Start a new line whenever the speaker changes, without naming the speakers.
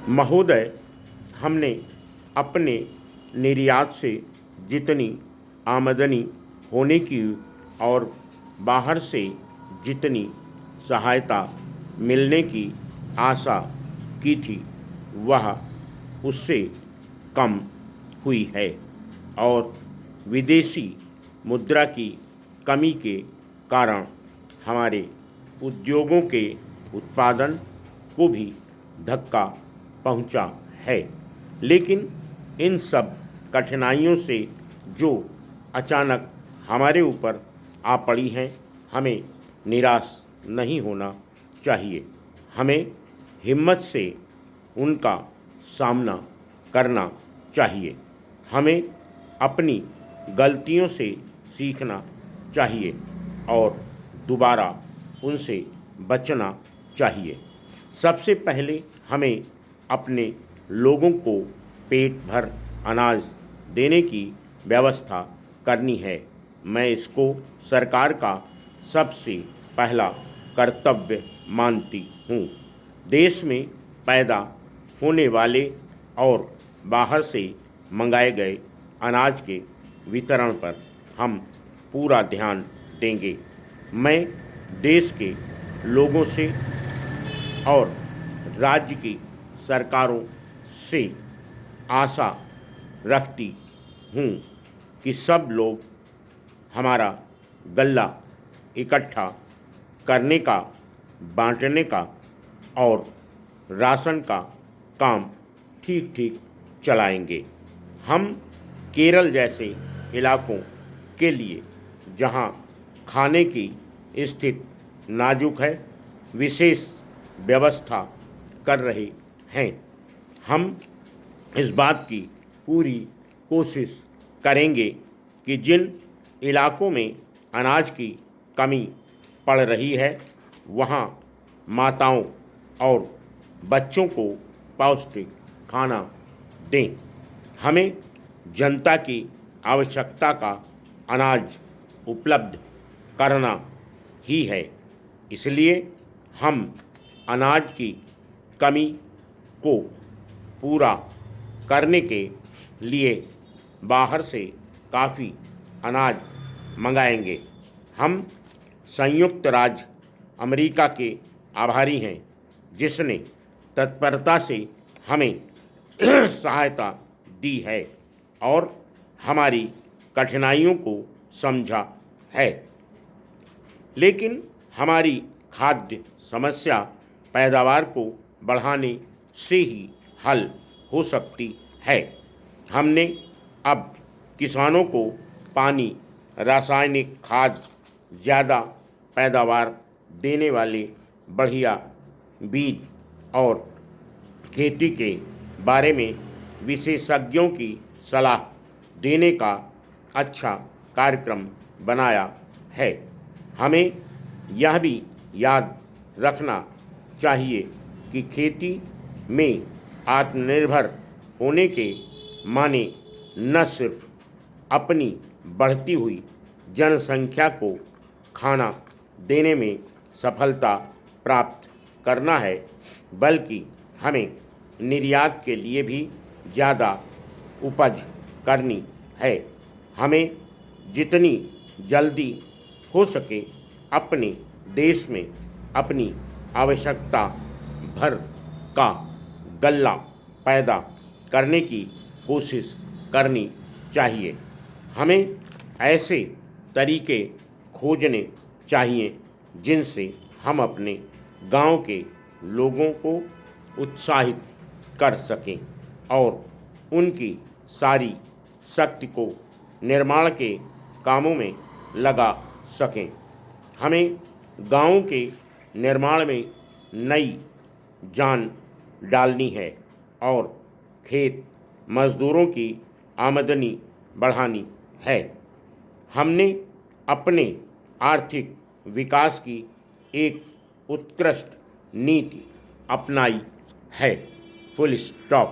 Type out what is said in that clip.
महोदय, हमने अपने निर्यात से जितनी आमदनी होने की और बाहर से जितनी सहायता मिलने की आशा की थी वह उससे कम हुई है और विदेशी मुद्रा की कमी के कारण हमारे उद्योगों के उत्पादन को भी धक्का पहुंचा है। लेकिन इन सब कठिनाइयों से जो अचानक हमारे ऊपर आ पड़ी हैं, हमें निराश नहीं होना चाहिए। हमें हिम्मत से उनका सामना करना चाहिए। हमें अपनी गलतियों से सीखना चाहिए और दोबारा उनसे बचना चाहिए। सबसे पहले हमें अपने लोगों को पेट भर अनाज देने की व्यवस्था करनी है। मैं इसको सरकार का सबसे पहला कर्तव्य मानती हूँ। देश में पैदा होने वाले और बाहर से मंगाए गए अनाज के वितरण पर हम पूरा ध्यान देंगे। मैं देश के लोगों से और राज्य की सरकारों से आशा रखती हूँ कि सब लोग हमारा गल्ला इकट्ठा करने का, बांटने का और राशन का काम ठीक ठीक चलाएंगे। हम केरल जैसे इलाकों के लिए, जहाँ खाने की स्थिति नाजुक है, विशेष व्यवस्था कर रहे हैं। हम इस बात की पूरी कोशिश करेंगे कि जिन इलाकों में अनाज की कमी पड़ रही है, वहाँ माताओं और बच्चों को पौष्टिक खाना दें। हमें जनता की आवश्यकता का अनाज उपलब्ध करना ही है। इसलिए हम अनाज की कमी को पूरा करने के लिए बाहर से काफ़ी अनाज मंगाएंगे। हम संयुक्त राज्य अमेरिका के आभारी हैं, जिसने तत्परता से हमें सहायता दी है और हमारी कठिनाइयों को समझा है। लेकिन हमारी खाद्य समस्या पैदावार को बढ़ाने से ही हल हो सकती है। हमने अब किसानों को पानी, रासायनिक खाद, ज़्यादा पैदावार देने वाले बढ़िया बीज और खेती के बारे में विशेषज्ञों की सलाह देने का अच्छा कार्यक्रम बनाया है। हमें यह भी याद रखना चाहिए कि खेती में आत्मनिर्भर होने के माने न सिर्फ अपनी बढ़ती हुई जनसंख्या को खाना देने में सफलता प्राप्त करना है, बल्कि हमें निर्यात के लिए भी ज़्यादा उपज करनी है। हमें जितनी जल्दी हो सके अपने देश में अपनी आवश्यकता भर का गल्ला पैदा करने की कोशिश करनी चाहिए। हमें ऐसे तरीके खोजने चाहिए जिनसे हम अपने गांव के लोगों को उत्साहित कर सकें और उनकी सारी शक्ति को निर्माण के कामों में लगा सकें। हमें गांवों के निर्माण में नई जान डालनी है और खेत मजदूरों की आमदनी बढ़ानी है। हमने अपने आर्थिक विकास की एक उत्कृष्ट नीति अपनाई है। Full stop.